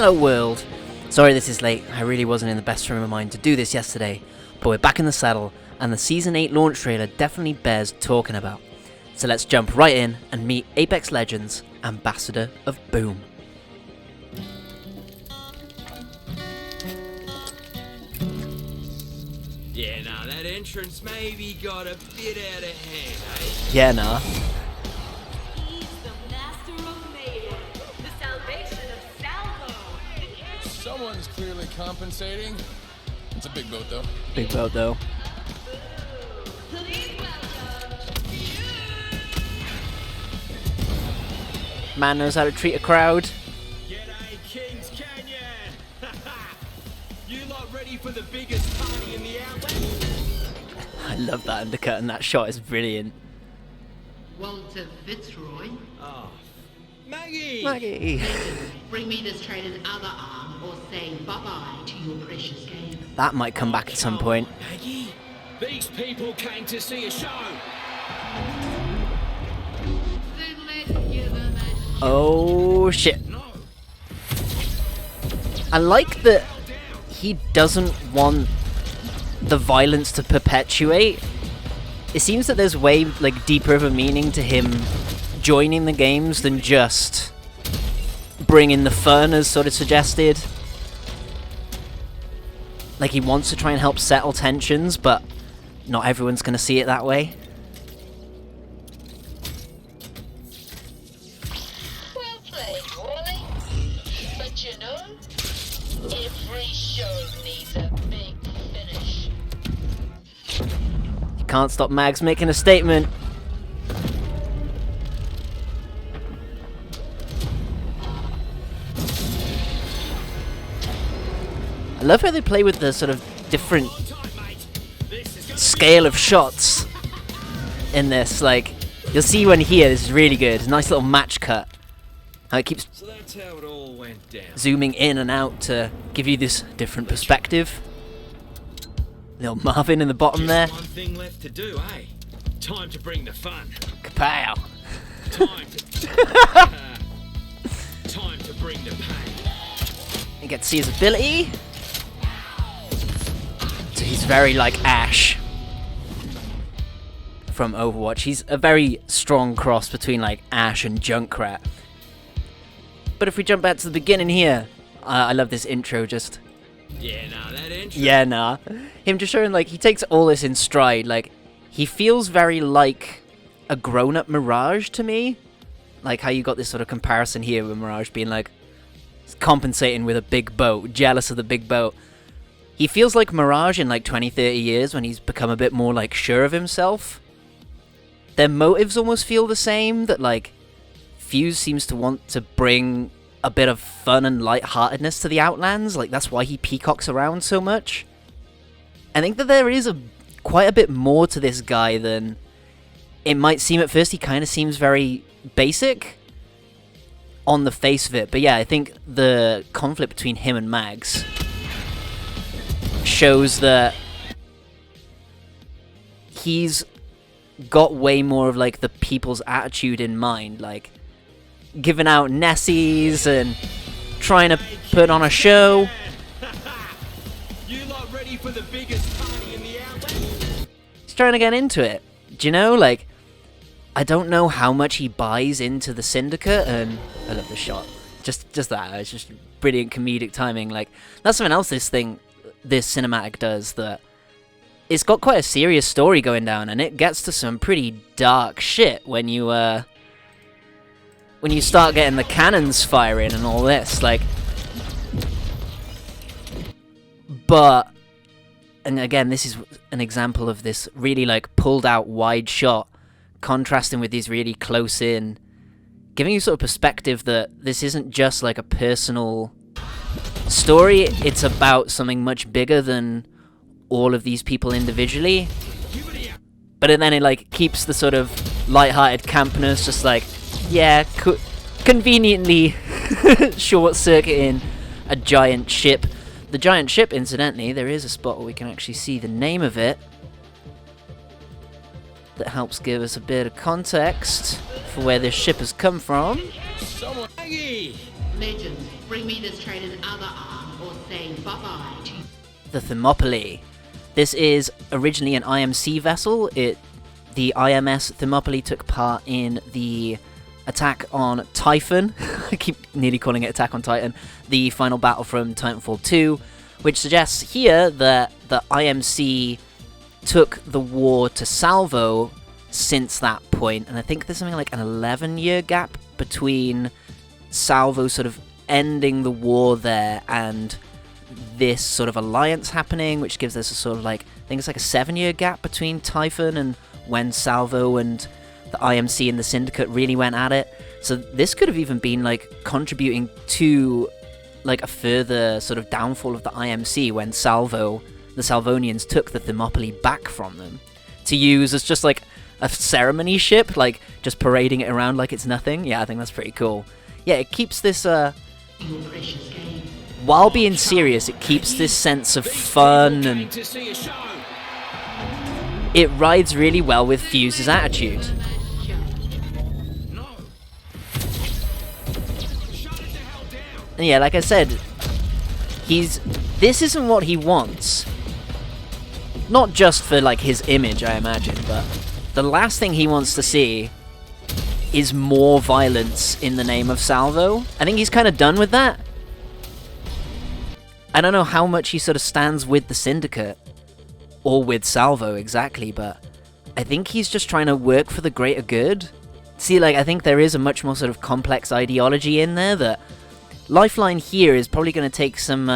Hello world! Sorry this is late, I really wasn't in the best frame of mind to do this yesterday, but we're back in the saddle, and the Season 8 launch trailer definitely bears talking about. So let's jump right in and meet Apex Legends, Ambassador of Boom. Yeah, nah, that entrance maybe got a bit out of hand, eh? Yeah, nah. He's the master of mayhem, the salvation of Salvo. Someone's clearly compensating. It's a big boat, though. Big boat though. Please welcome you. Man knows how to treat a crowd. G'day, Kings Canyon! You lot ready for the biggest party in the outlet? I love that undercut and that shot is brilliant. Walter Fitzroy, Oh, Maggie! Maggie! bring me this traitor's other arm or say bye-bye to your precious game. That might come back at some point. Maggie, these people came to see a show. Then let's give them a Oh shit. No. I like that he doesn't want the violence to perpetuate. It seems that there's way deeper of a meaning to him joining the games than just bringing the fun as sort of suggested. Like he wants to try and help settle tensions, but not everyone's going to see it that way. Well played, Wally. But you know, every show needs a big finish. You can't stop Mags making a statement. I love how they play with the sort of different scale of shots in this. Like, you'll see one here, this is really good. Nice little match cut. How it keeps So that's how it all went down. zooming in and out to give you this different perspective. Little Marvin in the bottom there. Just one thing left to do, eh? Time to bring the fun. Kapow! Time to bring the pain. You get to see his ability. So he's very like Ash from Overwatch. He's a very strong cross between like Ash and Junkrat. But if we jump back to the beginning here, I love this intro just. Yeah, nah, that entrance. Yeah, nah. Him just showing like he takes all this in stride. Like he feels very like a grown-up Mirage to me. Like how you got this sort of comparison here with Mirage being like compensating with a big boat, jealous of the big boat. He feels like Mirage in like 20, 30 years when he's become a bit more like sure of himself. Their motives almost feel the same, that like Fuse seems to want to bring a bit of fun and lightheartedness to the Outlands. Like that's why he peacocks around so much. I think that there is quite a bit more to this guy than it might seem at first. He kind of seems very basic on the face of it. But yeah, I think the conflict between him and Mags shows that he's got way more of like the people's attitude in mind, like giving out Nessies and trying to put on a show. You lot ready for the biggest party in the outlet? He's trying to get into it. Do you know, like, I don't know how much he buys into the Syndicate, and I love the shot. Just that, it's just brilliant comedic timing. Like, that's something else this cinematic does, that it's got quite a serious story going down, and it gets to some pretty dark shit when you start getting the cannons firing and all this, like. But, and again, this is an example of this really like pulled out wide shot, contrasting with these really close in, giving you sort of perspective that this isn't just like a personal story, it's about something much bigger than all of these people individually. But then it like keeps the sort of light-hearted campness, just like, yeah, conveniently short-circuiting a giant ship. The giant ship, incidentally, there is a spot where we can actually see the name of it. That helps give us a bit of context for where this ship has come from. Maggie, Legends, bring me this traitor's other arm or say bye-bye to The Thermopylae. This is originally an IMC vessel. The IMS Thermopylae took part in the attack on Typhon. I keep nearly calling it Attack on Titan. The final battle from Titanfall 2, which suggests here that the IMC took the war to Salvo since that point, and I think there's something like an 11-year gap between Salvo sort of ending the war there and this sort of alliance happening, which gives us a sort of like, I think it's like a 7-year gap between Typhon and when Salvo and the IMC and the Syndicate really went at it. So this could have even been like contributing to like a further sort of downfall of the IMC when the Salvonians took the Thermopylae back from them to use as just like a ceremony ship, like just parading it around like it's nothing. Yeah, I think that's pretty cool. Yeah, it keeps this your precious game. while being serious, it keeps this sense of fun, and To see a show. it rides really well with Fuse's attitude. No. Shut it the hell down. And yeah, like I said, this isn't what he wants. Not just for like his image, I imagine, but the last thing he wants to see is more violence in the name of Salvo. I think he's kind of done with that. I don't know how much he sort of stands with the Syndicate or with Salvo exactly, but I think he's just trying to work for the greater good. See, like, I think there is a much more sort of complex ideology in there that Lifeline here is probably going to take some,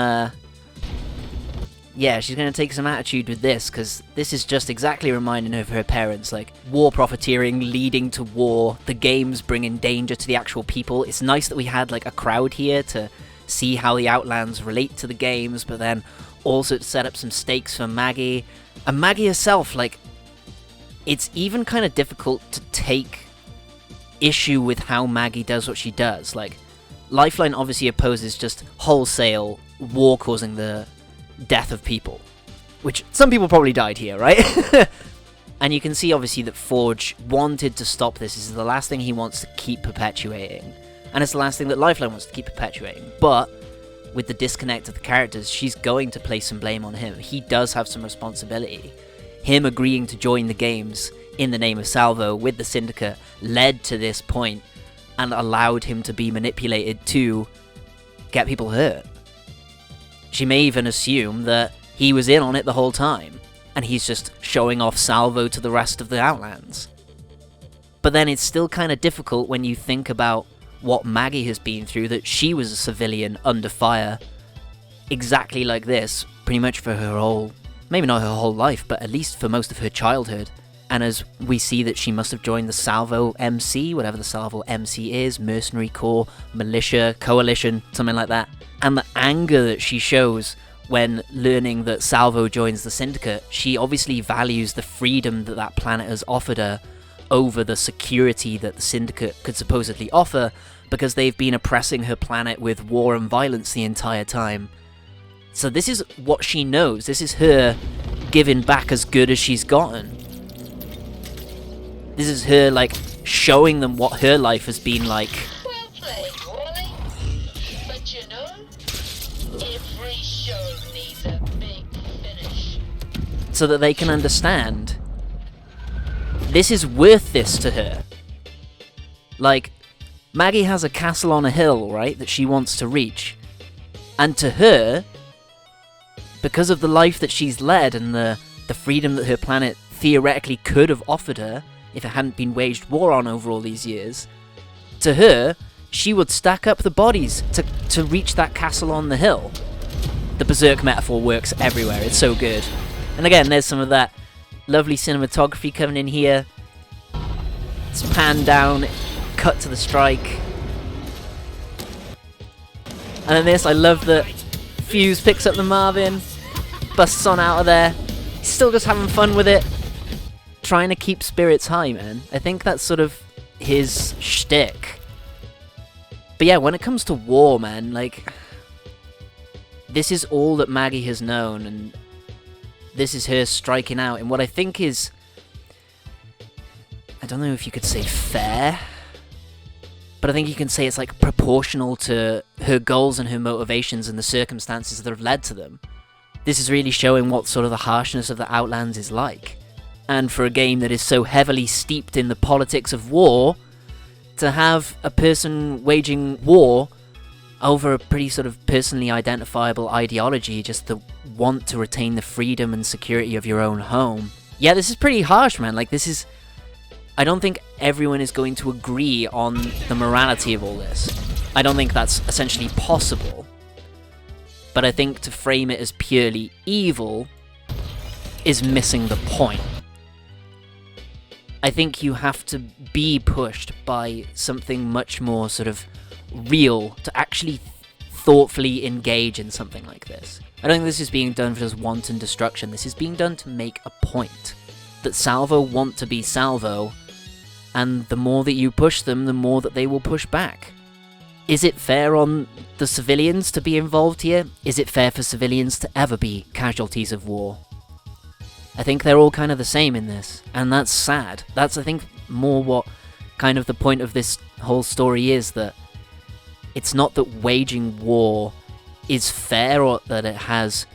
yeah, she's going to take some attitude with this, because this is just exactly reminding her of her parents, like, war profiteering leading to war, the games bringing danger to the actual people. It's nice that we had, like, a crowd here to see how the Outlands relate to the games, but then also to set up some stakes for Maggie. And Maggie herself, like, it's even kind of difficult to take issue with how Maggie does what she does. Like, Lifeline obviously opposes just wholesale war causing the death of people, which some people probably died here, right? And you can see obviously that Forge wanted to stop this. This is the last thing he wants to keep perpetuating, and it's the last thing that Lifeline wants to keep perpetuating. But with the disconnect of the characters, she's going to place some blame on him. He does have some responsibility. Him agreeing to join the games in the name of Salvo with the Syndicate led to this point and allowed him to be manipulated to get people hurt. She may even assume that he was in on it the whole time, and he's just showing off Salvo to the rest of the Outlands. But then it's still kind of difficult when you think about what Maggie has been through, that she was a civilian under fire, exactly like this, pretty much for her whole, maybe not her whole life, but at least for most of her childhood. And as we see that she must have joined the Salvo MC, whatever the Salvo MC is, Mercenary Corps, Militia, Coalition, something like that. And the anger that she shows when learning that Salvo joins the Syndicate, she obviously values the freedom that that planet has offered her over the security that the Syndicate could supposedly offer, because they've been oppressing her planet with war and violence the entire time. So this is what she knows. This is her giving back as good as she's gotten. This is her, like, showing them what her life has been like. Well played, Wally. But you know, every show needs a big finish. So that they can understand this is worth this to her. Like, Maggie has a castle on a hill, right, that she wants to reach. And to her, because of the life that she's led and the freedom that her planet theoretically could have offered her, if it hadn't been waged war on over all these years, to her, she would stack up the bodies to reach that castle on the hill. The Berserk metaphor works everywhere, it's so good. And again, there's some of that lovely cinematography coming in here. It's panned down, cut to the strike. And then this, I love that Fuse picks up the Marvin, busts on out of there. He's still just having fun with it, trying to keep spirits high, man. I think that's sort of his shtick. But yeah, when it comes to war, man, like, this is all that Maggie has known, and this is her striking out in what I think is, I don't know if you could say fair, but I think you can say it's like proportional to her goals and her motivations and the circumstances that have led to them. This is really showing what sort of the harshness of the Outlands is like. And for a game that is so heavily steeped in the politics of war, to have a person waging war over a pretty sort of personally identifiable ideology, just the want to retain the freedom and security of your own home. Yeah, this is pretty harsh, man. Like, this is... I don't think everyone is going to agree on the morality of all this. I don't think that's essentially possible. But I think to frame it as purely evil is missing the point. I think you have to be pushed by something much more sort of real to actually thoughtfully engage in something like this. I don't think this is being done for just wanton destruction. This is being done to make a point. That Salvo want to be Salvo, and the more that you push them, the more that they will push back. Is it fair on the civilians to be involved here? Is it fair for civilians to ever be casualties of war? I think they're all kind of the same in this, and that's sad. That's, I think, more what kind of the point of this whole story is, that it's not that waging war is fair or that it has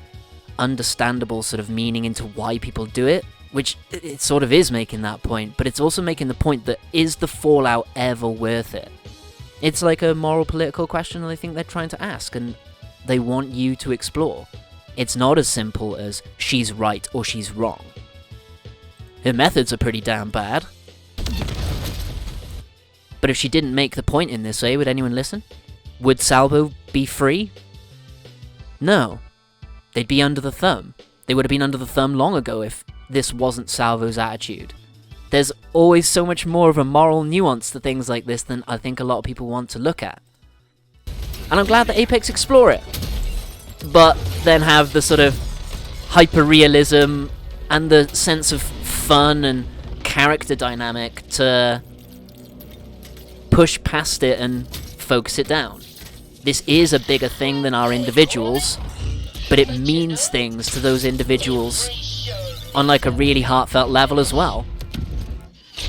understandable sort of meaning into why people do it, which it sort of is making that point, but it's also making the point that is the fallout ever worth it? It's like a moral political question that I think they're trying to ask, and they want you to explore. It's not as simple as she's right or she's wrong. Her methods are pretty damn bad. But if she didn't make the point in this way, would anyone listen? Would Salvo be free? No. They'd be under the thumb. They would have been under the thumb long ago if this wasn't Salvo's attitude. There's always so much more of a moral nuance to things like this than I think a lot of people want to look at. And I'm glad that Apex explore it. But then have the sort of hyper-realism and the sense of fun and character dynamic to push past it and focus it down. This is a bigger thing than our individuals, but it means things to those individuals on like a really heartfelt level as well.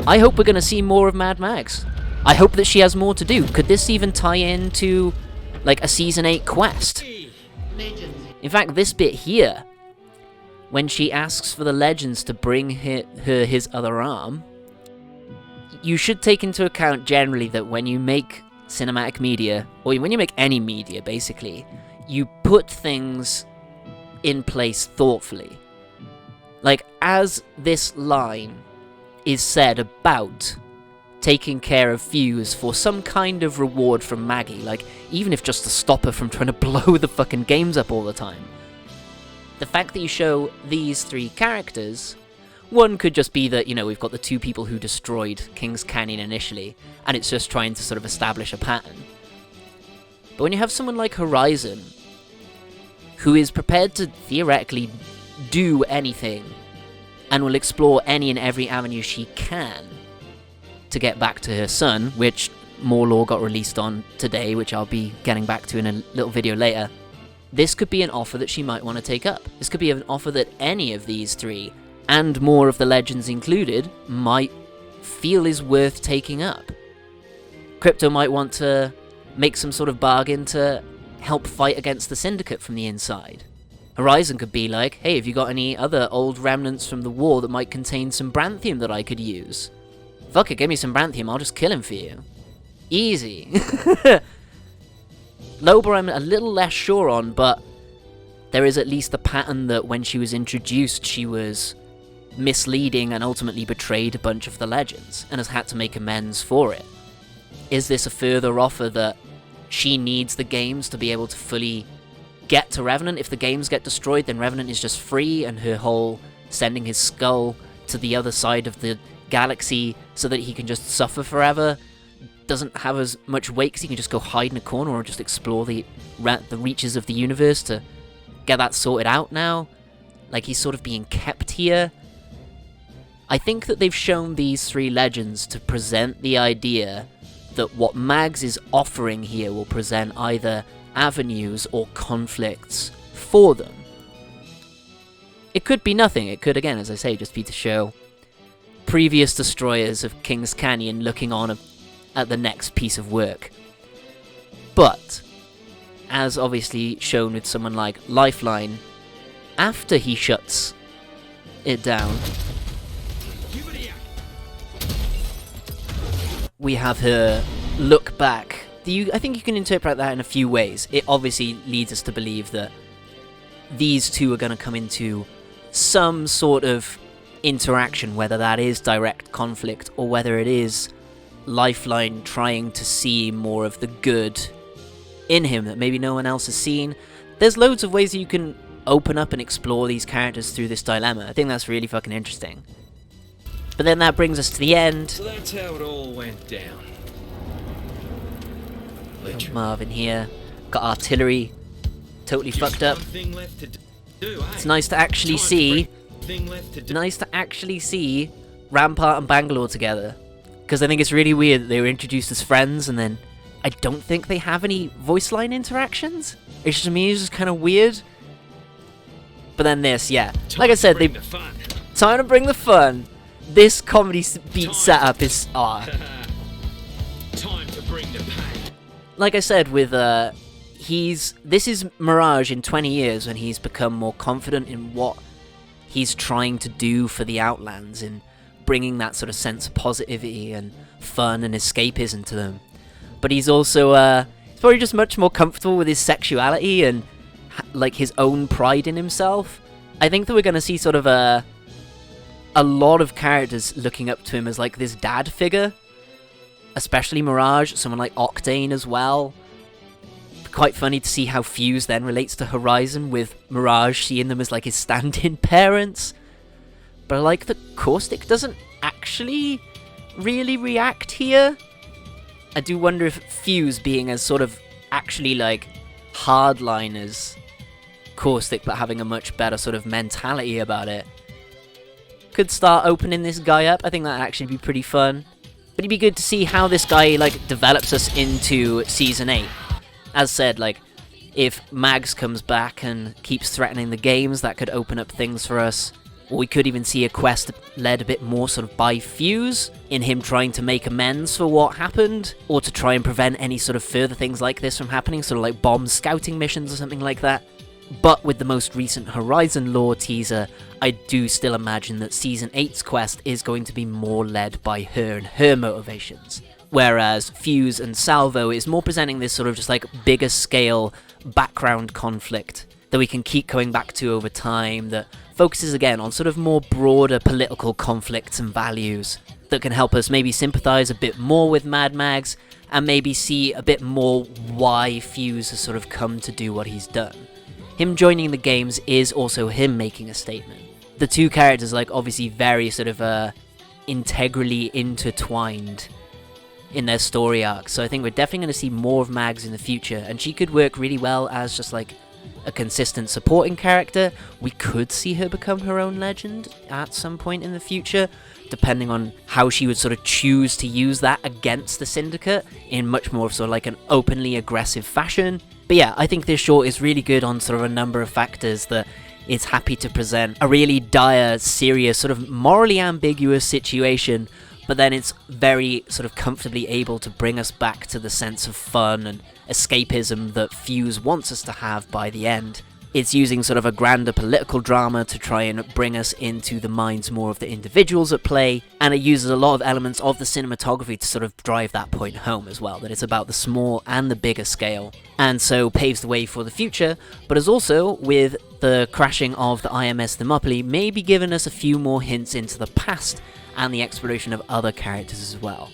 I hope we're going to see more of Mad Max. I hope that she has more to do. Could this even tie into like a Season 8 quest? In fact, this bit here, when she asks for the Legends to bring her his other arm, you should take into account generally that when you make cinematic media, or when you make any media basically, you put things in place thoughtfully. Like, as this line is said about taking care of views for some kind of reward from Maggie, like, even if just to stop her from trying to blow the fucking games up all the time. The fact that you show these three characters, one could just be that, you know, we've got the two people who destroyed King's Canyon initially, and it's just trying to sort of establish a pattern. But when you have someone like Horizon, who is prepared to theoretically do anything, and will explore any and every avenue she can to get back to her son, which more lore got released on today, which I'll be getting back to in a little video later, this could be an offer that she might want to take up. This could be an offer that any of these three, and more of the Legends included, might feel is worth taking up. Crypto might want to make some sort of bargain to help fight against the Syndicate from the inside. Horizon could be like, hey, have you got any other old remnants from the war that might contain some Branthium that I could use? Fuck it, give me some Branthium, I'll just kill him for you. Easy. Laudable I'm a little less sure on, but there is at least the pattern that when she was introduced, she was misleading and ultimately betrayed a bunch of the Legends, and has had to make amends for it. Is this a further offer that she needs the games to be able to fully get to Revenant? If the games get destroyed, then Revenant is just free, and her whole sending his skull to the other side of the galaxy so that he can just suffer forever doesn't have as much weight, because he can just go hide in a corner or just explore the reaches of the universe to get that sorted out now. Like, he's sort of being kept here. I think that they've shown these three Legends to present the idea that what Mags is offering here will present either avenues or conflicts for them. It could be nothing. It could, again, as I say, just be to show previous destroyers of King's Canyon looking on at the next piece of work. But, as obviously shown with someone like Lifeline, after he shuts it down, we have her look back. I think you can interpret that in a few ways. It obviously leads us to believe that these two are going to come into some sort of interaction, whether that is direct conflict or whether it is Lifeline trying to see more of the good in him that maybe no one else has seen. There's loads of ways that you can open up and explore these characters through this dilemma. I think that's really fucking interesting. But then that brings us to the end. So that's how it all went down. Got Marvin here. Got artillery. Totally fucked up. It's nice to actually see. Nice to actually see Rampart and Bangalore together. Because I think it's really weird that they were introduced as friends and then I don't think they have any voice line interactions. It's just, to me, it's just kind of weird. But then this, yeah. Like I said, time to bring the fun. This comedy beat setup is Time to bring the pain. Like I said, with this is Mirage in 20 years when he's become more confident in what he's trying to do for the Outlands, in bringing that sort of sense of positivity and fun and escapism to them. But he's also he's probably just much more comfortable with his sexuality and like his own pride in himself. I think that we're going to see sort of a lot of characters looking up to him as like this dad figure. Especially Mirage, someone like Octane as well. Quite funny to see how Fuse then relates to Horizon, with Mirage seeing them as like his stand-in parents. But I like that Caustic doesn't actually really react here. I do wonder if Fuse, being as sort of actually like hardline as Caustic, but having a much better sort of mentality about it, could start opening this guy up. I think that'd actually be pretty fun. But it'd be good to see how this guy like develops us into Season 8. As said, like, if Mags comes back and keeps threatening the games, that could open up things for us. Or we could even see a quest led a bit more sort of by Fuse, in him trying to make amends for what happened, or to try and prevent any sort of further things like this from happening, sort of like bomb scouting missions or something like that. But with the most recent Horizon lore teaser, I do still imagine that Season 8's quest is going to be more led by her and her motivations. Whereas Fuse and Salvo is more presenting this sort of just like bigger scale background conflict that we can keep going back to over time, that focuses again on sort of more broader political conflicts and values that can help us maybe sympathize a bit more with Mad Mags and maybe see a bit more why Fuse has sort of come to do what he's done. Him joining the games is also him making a statement. The two characters like obviously very sort of integrally intertwined in their story arcs, so I think we're definitely going to see more of Mags in the future, and she could work really well as just like a consistent supporting character. We could see her become her own legend at some point in the future, depending on how she would sort of choose to use that against the Syndicate in much more of sort of like an openly aggressive fashion. But yeah, I think this short is really good on sort of a number of factors, that it's happy to present a really dire, serious, sort of morally ambiguous situation, but then it's very sort of comfortably able to bring us back to the sense of fun and escapism that Fuse wants us to have by the end. It's using sort of a grander political drama to try and bring us into the minds more of the individuals at play, and it uses a lot of elements of the cinematography to sort of drive that point home as well, that it's about the small and the bigger scale, and so paves the way for the future, but has also, with the crashing of the IMS Thermopylae, maybe given us a few more hints into the past and the exploration of other characters as well.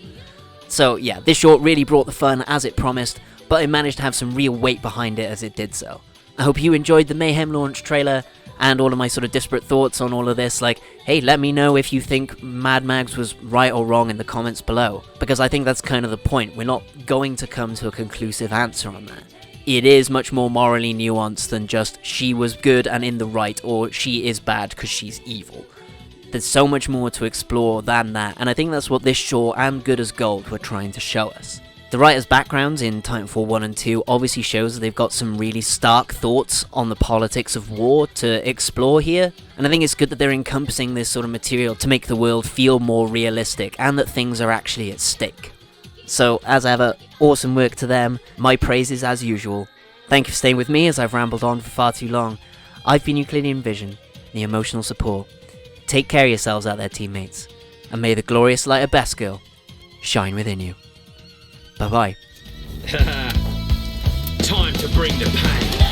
So yeah, this short really brought the fun as it promised, but it managed to have some real weight behind it as it did so. I hope you enjoyed the Mayhem launch trailer and all of my sort of disparate thoughts on all of this. Like, hey, let me know if you think Mad Mags was right or wrong in the comments below, because I think that's kind of the point. We're not going to come to a conclusive answer on that. It is much more morally nuanced than just she was good and in the right, or she is bad because she's evil. There's so much more to explore than that, and I think that's what this short and Good as Gold were trying to show us. The writers' backgrounds in Titanfall 1 and 2 obviously shows that they've got some really stark thoughts on the politics of war to explore here, and I think it's good that they're encompassing this sort of material to make the world feel more realistic and that things are actually at stake. So, as ever, awesome work to them. My praises as usual. Thank you for staying with me as I've rambled on for far too long. I've been Euclidean Vision, the emotional support. Take care of yourselves out there, teammates, and may the glorious light of Beskil shine within you. Bye bye. Time to bring the pain.